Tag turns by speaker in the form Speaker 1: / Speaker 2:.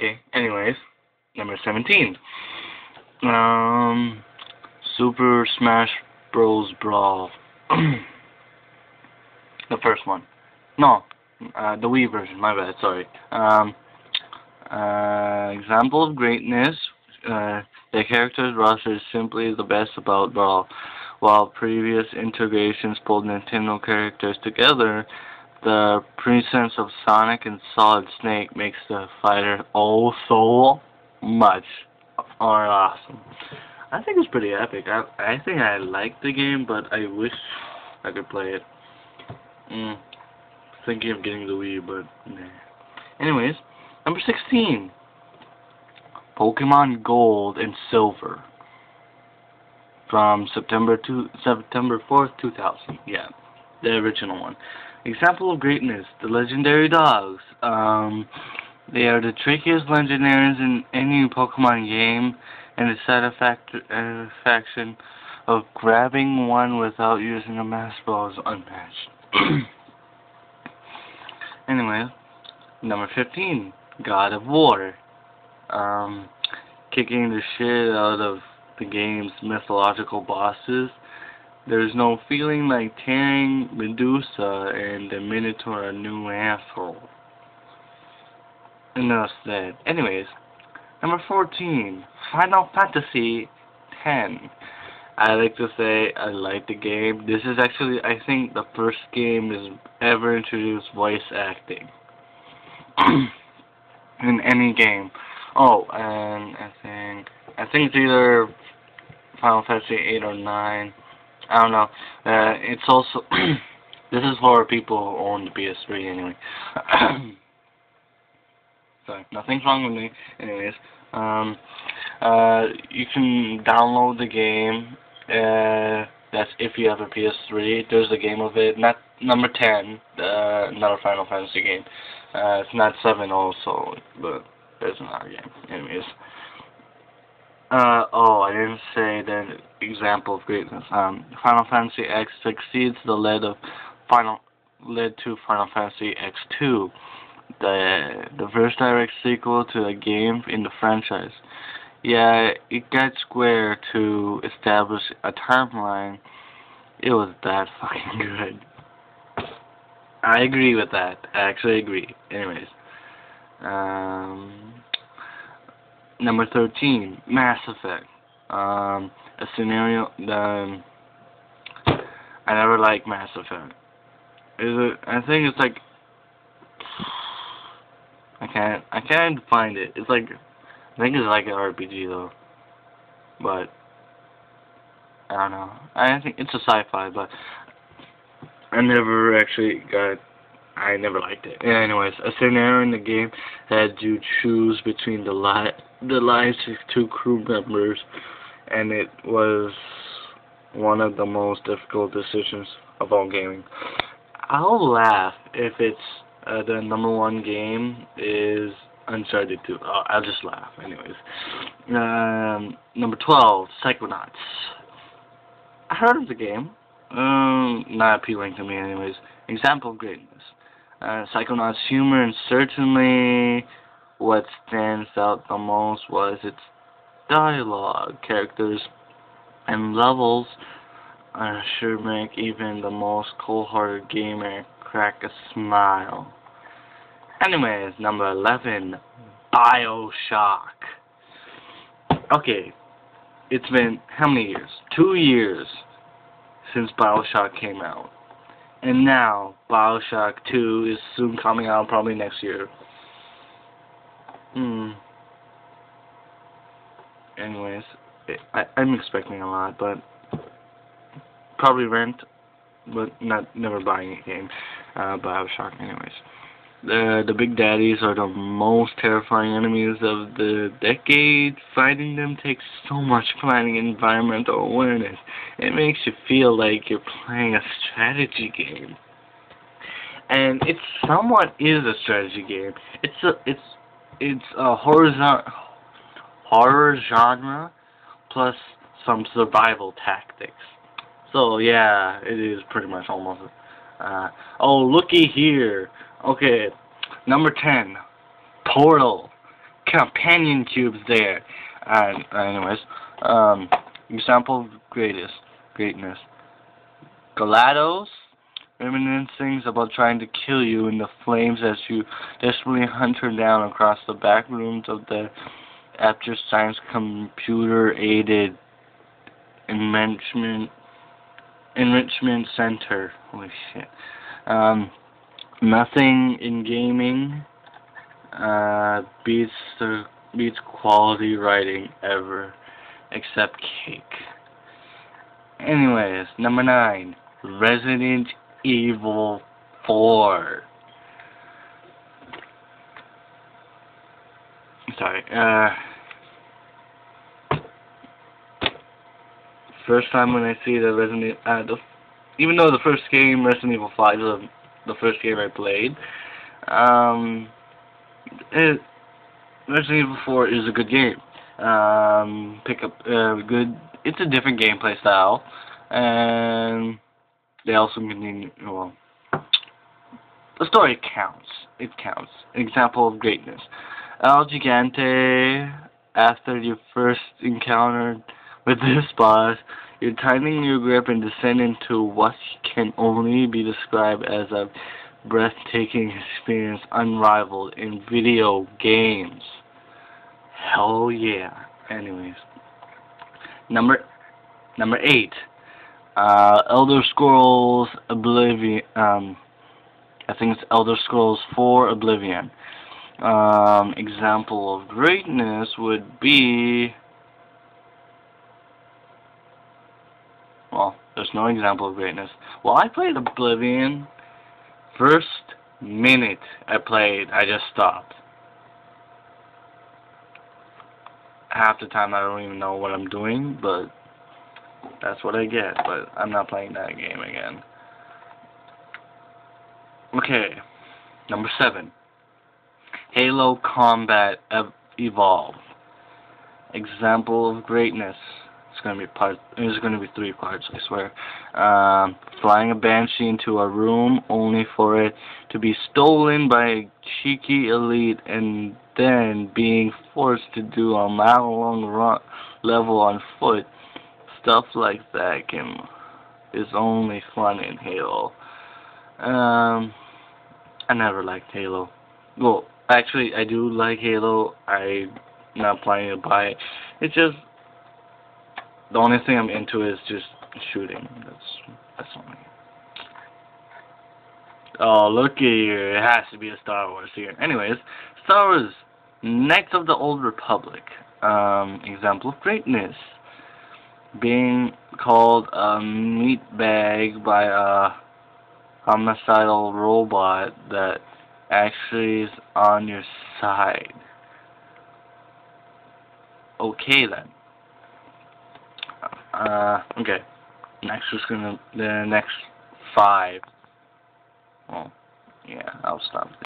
Speaker 1: Okay, anyways, number 17. Super Smash Bros. Brawl. The first one. No, the Wii version, my bad, sorry. Example of greatness, the character's roster is simply the best about Brawl. While previous integrations pulled Nintendo characters together, the presence of Sonic and Solid Snake makes the fighter oh so much more awesome. I think it's pretty epic. I think I like the game, but I wish I could play it. Thinking of getting the Wii, but nah. Anyways, number 16. Pokemon Gold and Silver. From September 4th, 2000. Yeah, the original one. Example of greatness, the legendary dogs. They are the trickiest legendaries in any Pokemon game, and the satisfaction of grabbing one without using a Master Ball is unmatched. Anyway, number 15, God of War. Kicking the shit out of the game's mythological bosses. There's no feeling like tearing Medusa and the Minotaur a new asshole. Enough said. Anyways, number 14, Final Fantasy X. I like to say I like the game. This is actually, I think, the first game is ever introduced voice acting in any game. Oh, and I think it's either Final Fantasy 8 or 9. I don't know. It's also this is for people who own the PS3 anyway. Sorry, nothing's wrong with me. Anyways, you can download the game. That's if you have a PS3. There's a game of it. Not number 10. Another Final Fantasy game. It's not 7 also, but there's another game. Anyways. Oh, I didn't say that example of greatness. Final Fantasy X succeeds the lead to Final Fantasy X2, the first direct sequel to a game in the franchise. Yeah, it got Square to establish a timeline. It was that fucking good. I agree with that. I actually agree. Anyways. Number 13, Mass Effect. A scenario that I never liked Mass Effect. I think it's like I can't find it. It's like I think it's like an RPG though, but I don't know. I think it's a sci-fi, but I never liked it. Anyways, a scenario in the game had you choose between the lives of two crew members, and it was one of the most difficult decisions of all gaming. I'll laugh if it's the number one game is Uncharted 2. I'll just laugh. Anyways, number 12, Psychonauts. I heard of the game. Not appealing to me, anyways. Example of greatness. Psychonauts' humor, and certainly what stands out the most was its dialogue, characters, and levels. Sure make even the most cold-hearted gamer crack a smile. Anyways, number 11, Bioshock. Okay, it's been how many years? 2 years since Bioshock came out. And now, Bioshock 2 is soon coming out, probably next year. Anyways, I'm expecting a lot, but probably rent, but never buying a game. Bioshock, anyways. The Big Daddies are the most terrifying enemies of the decade. Fighting them takes so much planning and environmental awareness. It makes you feel like you're playing a strategy game. And it somewhat is a strategy game. It's a horror genre plus some survival tactics. So yeah, it is pretty much almost. Oh, looky here. Okay, number 10, Portal. companion cubes there. And anyways, example of greatness. GLaDOS reminiscing about trying to kill you in the flames as you desperately hunt her down across the back rooms of the After Science Computer-Aided Enrichment Center. Holy shit. Nothing in gaming beats quality writing ever, except cake. Anyways, number 9, Resident Evil 4. Sorry. First time when I see the even though the first game, Resident Evil 5, is the first game I played, Resident Evil 4 is a good game. It's a different gameplay style, and they also continue. Well, the story counts. It counts. Example of greatness. El Gigante. After you first encountered with this boss, you're tightening your grip and descend into what can only be described as a breathtaking experience unrivaled in video games. Hell yeah. Anyways. Number 8. Elder Scrolls Oblivion. I think it's Elder Scrolls 4 Oblivion. Example of greatness would be... Well, there's no example of greatness. Well, I played Oblivion. First minute I played, I just stopped. Half the time I don't even know what I'm doing, but that's what I get. But I'm not playing that game again. Okay, number 7. Halo Combat Evolved. Example of greatness. It's gonna be 3 parts, I swear. Flying a Banshee into a room only for it to be stolen by a cheeky elite and then being forced to do a mile-long level on foot. Stuff like that is only fun in Halo. I never liked Halo. Well, actually, I do like Halo. I'm not planning to buy it. It's just the only thing I'm into is just shooting. That's only. Oh, look here. It has to be a Star Wars here. Anyways, Star Wars, Knights of the Old Republic. Example of greatness. Being called a meatbag by a homicidal robot that actually is on your side. Okay then. Okay. The next 5. Well, yeah, I'll stop there.